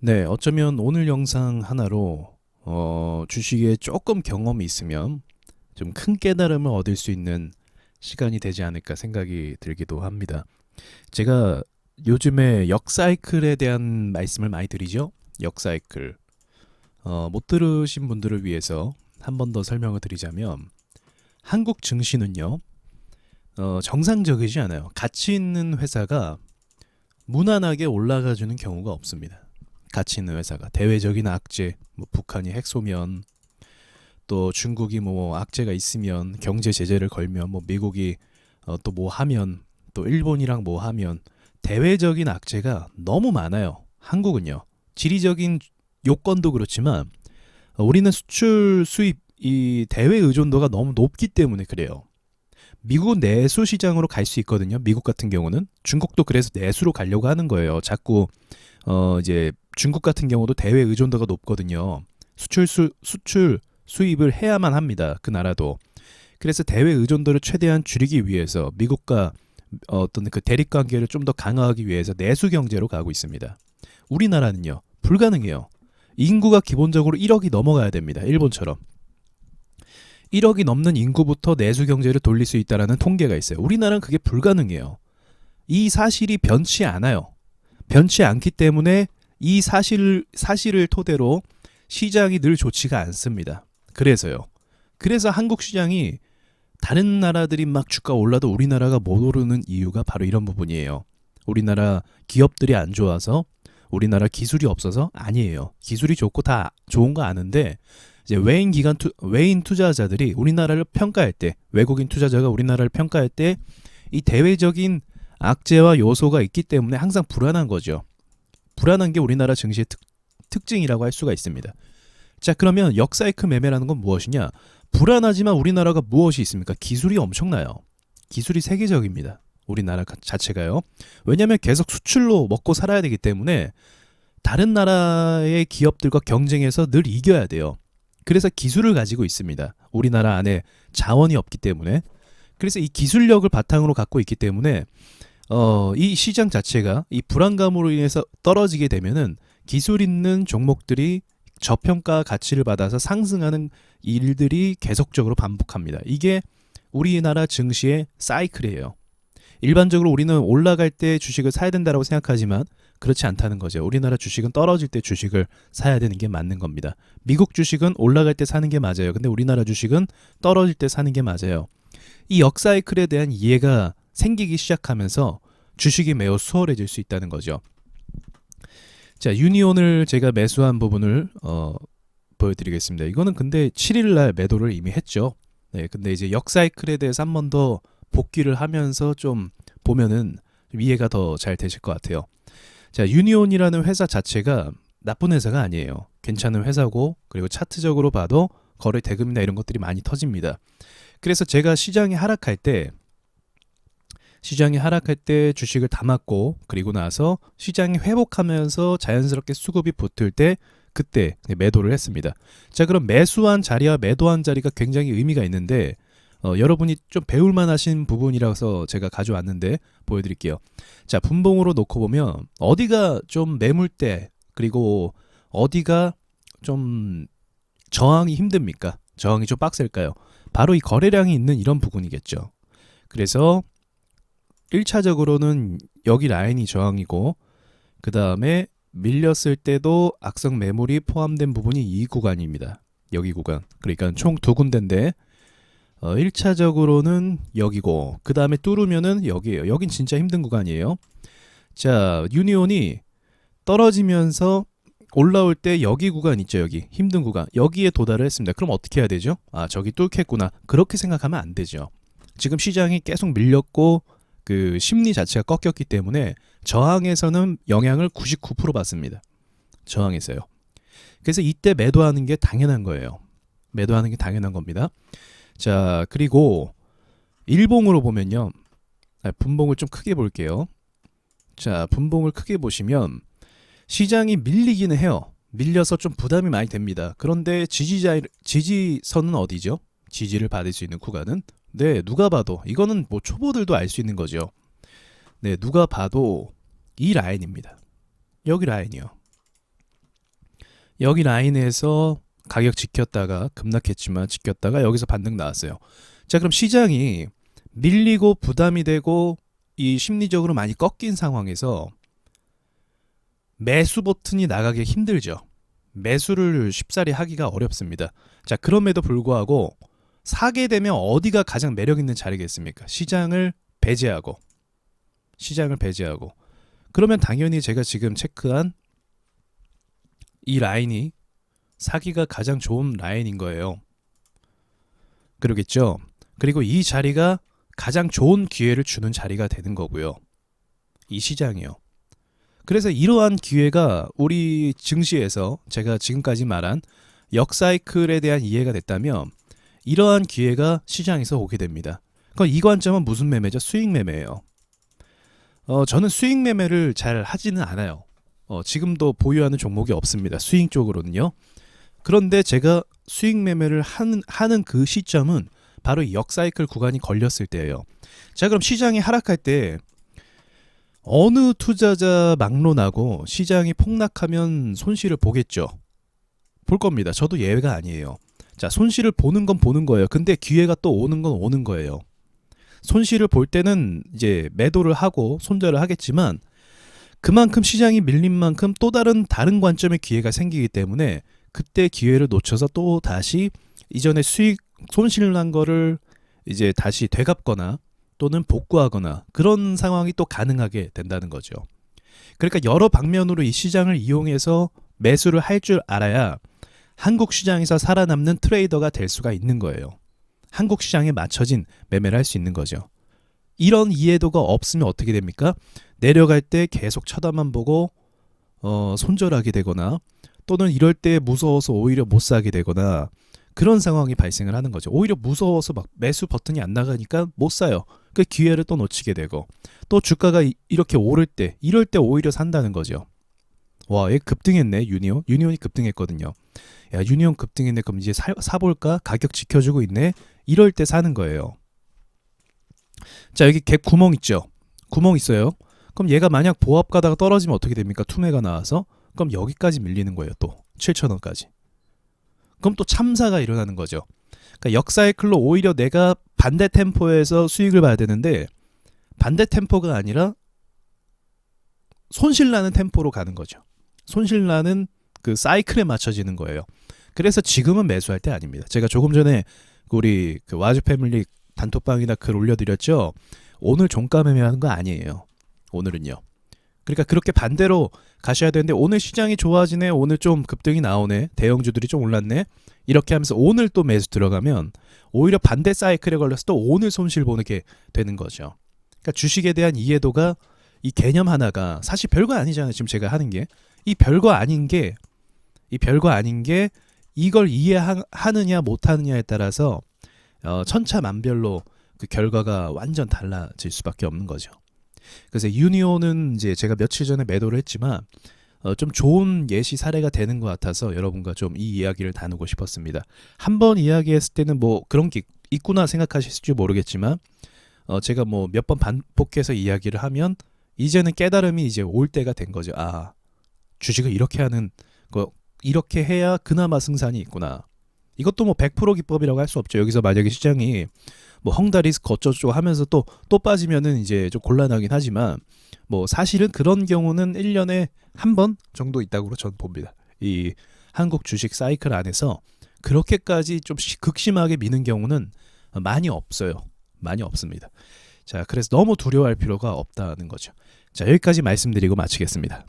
네, 어쩌면 오늘 영상 하나로 주식에 조금 경험이 있으면 좀 큰 깨달음을 얻을 수 있는 시간이 되지 않을까 생각이 들기도 합니다. 제가 요즘에 역사이클에 대한 말씀을 많이 드리죠. 역사이클. 못 들으신 분들을 위해서 한 번 더 설명을 드리자면 한국 증시는요. 정상적이지 않아요. 가치 있는 회사가 무난하게 올라가주는 경우가 없습니다. 가치 있는 회사가 대외적인 악재, 뭐 북한이 핵 쏘면, 또 중국이 뭐 악재가 있으면, 경제 제재를 걸면, 뭐 미국이 또 뭐 하면, 또 일본이랑 뭐 하면, 대외적인 악재가 너무 많아요. 한국은요. 지리적인 요건도 그렇지만 우리는 수출 수입 이 대외 의존도가 너무 높기 때문에 그래요. 미국은 내수 시장으로 갈 수 있거든요. 미국 같은 경우는 중국도 그래서 내수로 가려고 하는 거예요. 자꾸 이제 중국 같은 경우도 대외 의존도가 높거든요. 수출 수입을 해야만 합니다. 그 나라도. 그래서 대외 의존도를 최대한 줄이기 위해서 미국과 어떤 그 대립 관계를 좀 더 강화하기 위해서 내수 경제로 가고 있습니다. 우리나라는요. 불가능해요. 인구가 기본적으로 1억이 넘어가야 됩니다. 일본처럼. 1억이 넘는 인구부터 내수 경제를 돌릴 수 있다라는 통계가 있어요. 우리나라는 그게 불가능해요. 이 사실이 변치 않아요. 변치 않기 때문에 이 사실을 토대로 시장이 늘 좋지가 않습니다. 그래서요. 그래서 한국 시장이 다른 나라들이 막 주가 올라도 우리나라가 못 오르는 이유가 바로 이런 부분이에요. 우리나라 기업들이 안 좋아서, 우리나라 기술이 없어서 아니에요. 기술이 좋고 다 좋은 거 아는데 이제 외인 투자자들이 우리나라를 평가할 때, 외국인 투자자가 우리나라를 평가할 때 이 대외적인 악재와 요소가 있기 때문에 항상 불안한 거죠. 불안한 게 우리나라 증시의 특징이라고 할 수가 있습니다. 자, 그러면 역사이클 매매라는 건 무엇이냐? 불안하지만 우리나라가 무엇이 있습니까? 기술이 엄청나요. 기술이 세계적입니다. 우리나라 자체가요. 왜냐하면 계속 수출로 먹고 살아야 되기 때문에 다른 나라의 기업들과 경쟁해서 늘 이겨야 돼요. 그래서 기술을 가지고 있습니다. 우리나라 안에 자원이 없기 때문에. 그래서 이 기술력을 바탕으로 갖고 있기 때문에 이 시장 자체가 이 불안감으로 인해서 떨어지게 되면은 기술 있는 종목들이 저평가 가치를 받아서 상승하는 일들이 계속적으로 반복합니다. 이게 우리나라 증시의 사이클이에요. 일반적으로 우리는 올라갈 때 주식을 사야 된다고 생각하지만 그렇지 않다는 거죠. 우리나라 주식은 떨어질 때 주식을 사야 되는 게 맞는 겁니다. 미국 주식은 올라갈 때 사는 게 맞아요. 근데 우리나라 주식은 떨어질 때 사는 게 맞아요. 이 역사이클에 대한 이해가 생기기 시작하면서 주식이 매우 수월해질 수 있다는 거죠. 자, 유니온을 제가 매수한 부분을 보여드리겠습니다. 이거는 근데 7일 날 매도를 이미 했죠. 네, 근데 이제 역사이클에 대해서 한 번 더 복귀를 하면서 좀 보면은 이해가 더 잘 되실 것 같아요. 자, 유니온이라는 회사 자체가 나쁜 회사가 아니에요. 괜찮은 회사고, 그리고 차트적으로 봐도 거래 대금이나 이런 것들이 많이 터집니다. 그래서 제가 시장이 하락할 때 주식을 담았고, 그리고 나서 시장이 회복하면서 자연스럽게 수급이 붙을 때 그때 매도를 했습니다. 자, 그럼 매수한 자리와 매도한 자리가 굉장히 의미가 있는데 여러분이 좀 배울만 하신 부분이라서 제가 가져왔는데 보여드릴게요. 자, 분봉으로 놓고 보면 어디가 좀 매물대, 그리고 어디가 좀 저항이 힘듭니까? 저항이 좀 빡셀까요? 바로 이 거래량이 있는 이런 부분이겠죠. 그래서 1차적으로는 여기 라인이 저항이고, 그 다음에 밀렸을 때도 악성 매물이 포함된 부분이 이 구간입니다. 여기 구간. 그러니까 총 두 군데인데 1차적으로는 여기고, 그 다음에 뚫으면은 여기예요. 여긴 진짜 힘든 구간이에요. 자, 유니온이 떨어지면서 올라올 때 여기 구간 있죠. 여기 힘든 구간, 여기에 도달을 했습니다. 그럼 어떻게 해야 되죠? 아, 저기 뚫겠구나, 그렇게 생각하면 안 되죠. 지금 시장이 계속 밀렸고 그 심리 자체가 꺾였기 때문에 저항에서는 영향을 99% 받습니다. 저항에서요. 그래서 이때 매도하는 게 당연한 거예요. 매도하는 게 당연한 겁니다. 자, 그리고 일봉으로 보면요. 분봉을 좀 크게 볼게요. 자, 분봉을 크게 보시면 시장이 밀리기는 해요. 밀려서 좀 부담이 많이 됩니다. 그런데 지지선은 어디죠? 지지를 받을 수 있는 구간은, 네, 누가 봐도, 이거는 뭐 초보들도 알 수 있는 거죠. 네, 누가 봐도 이 라인입니다. 여기 라인이요. 여기 라인에서 가격 지켰다가 급락했지만 지켰다가 여기서 반등 나왔어요. 자, 그럼 시장이 밀리고 부담이 되고 이 심리적으로 많이 꺾인 상황에서 매수 버튼이 나가기 힘들죠. 매수를 쉽사리 하기가 어렵습니다. 자, 그럼에도 불구하고 사게 되면 어디가 가장 매력 있는 자리겠습니까? 시장을 배제하고 그러면 당연히 제가 지금 체크한 이 라인이 사기가 가장 좋은 라인인 거예요. 그러겠죠? 그리고 이 자리가 가장 좋은 기회를 주는 자리가 되는 거고요. 이 시장이요. 그래서 이러한 기회가 우리 증시에서 제가 지금까지 말한 역사이클에 대한 이해가 됐다면 이러한 기회가 시장에서 오게 됩니다. 그러니까 이 관점은 무슨 매매죠? 수익 매매예요. 저는 수익 매매를 잘 하지는 않아요. 지금도 보유하는 종목이 없습니다. 수익 쪽으로는요. 그런데 제가 수익 매매를 하는 그 시점은 바로 이 역사이클 구간이 걸렸을 때예요. 자, 그럼 시장이 하락할 때 어느 투자자 막론하고 시장이 폭락하면 손실을 보겠죠. 볼 겁니다. 저도 예외가 아니에요. 자, 손실을 보는 건 보는 거예요. 근데 기회가 또 오는 건 오는 거예요. 손실을 볼 때는 이제 매도를 하고 손절을 하겠지만 그만큼 시장이 밀린 만큼 또 다른 관점의 기회가 생기기 때문에 그때 기회를 놓쳐서 또 다시 이전에 손실 난 거를 이제 다시 되갚거나 또는 복구하거나 그런 상황이 또 가능하게 된다는 거죠. 그러니까 여러 방면으로 이 시장을 이용해서 매수를 할 줄 알아야 한국 시장에서 살아남는 트레이더가 될 수가 있는 거예요. 한국 시장에 맞춰진 매매를 할 수 있는 거죠. 이런 이해도가 없으면 어떻게 됩니까? 내려갈 때 계속 쳐다만 보고 손절하게 되거나 또는 이럴 때 무서워서 오히려 못 사게 되거나 그런 상황이 발생을 하는 거죠. 오히려 무서워서 막 매수 버튼이 안 나가니까 못 사요. 그 기회를 또 놓치게 되고 또 주가가 이렇게 오를 때 이럴 때 오히려 산다는 거죠. 와, 얘 급등했네. 유니온이 급등했거든요. 야, 유니온 급등했네. 그럼 이제 사볼까? 가격 지켜주고 있네. 이럴 때 사는 거예요. 자, 여기 갭 구멍 있죠. 구멍 있어요. 그럼 얘가 만약 보합 가다가 떨어지면 어떻게 됩니까? 투매가 나와서 그럼 여기까지 밀리는 거예요. 또 7,000원까지. 그럼 또 참사가 일어나는 거죠. 그러니까 역사이클로 오히려 내가 반대 템포에서 수익을 봐야 되는데 반대 템포가 아니라 손실나는 템포로 가는 거죠. 손실나는 그 사이클에 맞춰지는 거예요. 그래서 지금은 매수할 때 아닙니다. 제가 조금 전에 우리 그 와즈 패밀리 단톡방이나 글 올려드렸죠. 오늘 종가 매매하는 거 아니에요. 오늘은요. 그러니까 그렇게 반대로 가셔야 되는데 오늘 시장이 좋아지네. 오늘 좀 급등이 나오네. 대형주들이 좀 올랐네. 이렇게 하면서 오늘 또 매수 들어가면 오히려 반대 사이클에 걸려서 또 오늘 손실 보는 게 되는 거죠. 그러니까 주식에 대한 이해도가 이 개념 하나가 사실 별거 아니잖아요. 지금 제가 하는 게 이 별거 아닌 게 이걸 이해하느냐 못하느냐에 따라서 천차만별로 그 결과가 완전 달라질 수밖에 없는 거죠. 그래서 유니온은 이제 제가 며칠 전에 매도를 했지만 좀 좋은 예시 사례가 되는 것 같아서 여러분과 좀 이 이야기를 나누고 싶었습니다. 한번 이야기했을 때는 뭐 그런 게 있구나 생각하실지 모르겠지만 제가 뭐 몇 번 반복해서 이야기를 하면 이제는 깨달음이 이제 올 때가 된 거죠. 아, 주식을 이렇게 하는 거 이렇게 해야 그나마 승산이 있구나. 이것도 뭐 100% 기법이라고 할 수 없죠. 여기서 만약에 시장이 뭐 헝다리스크 어쩌고 하면서 또 빠지면은 이제 좀 곤란하긴 하지만 뭐 사실은 그런 경우는 1년에 한 번 정도 있다고 저는 봅니다. 이 한국 주식 사이클 안에서 그렇게까지 좀 극심하게 미는 경우는 많이 없어요. 많이 없습니다. 자, 그래서 너무 두려워할 필요가 없다는 거죠. 자, 여기까지 말씀드리고 마치겠습니다.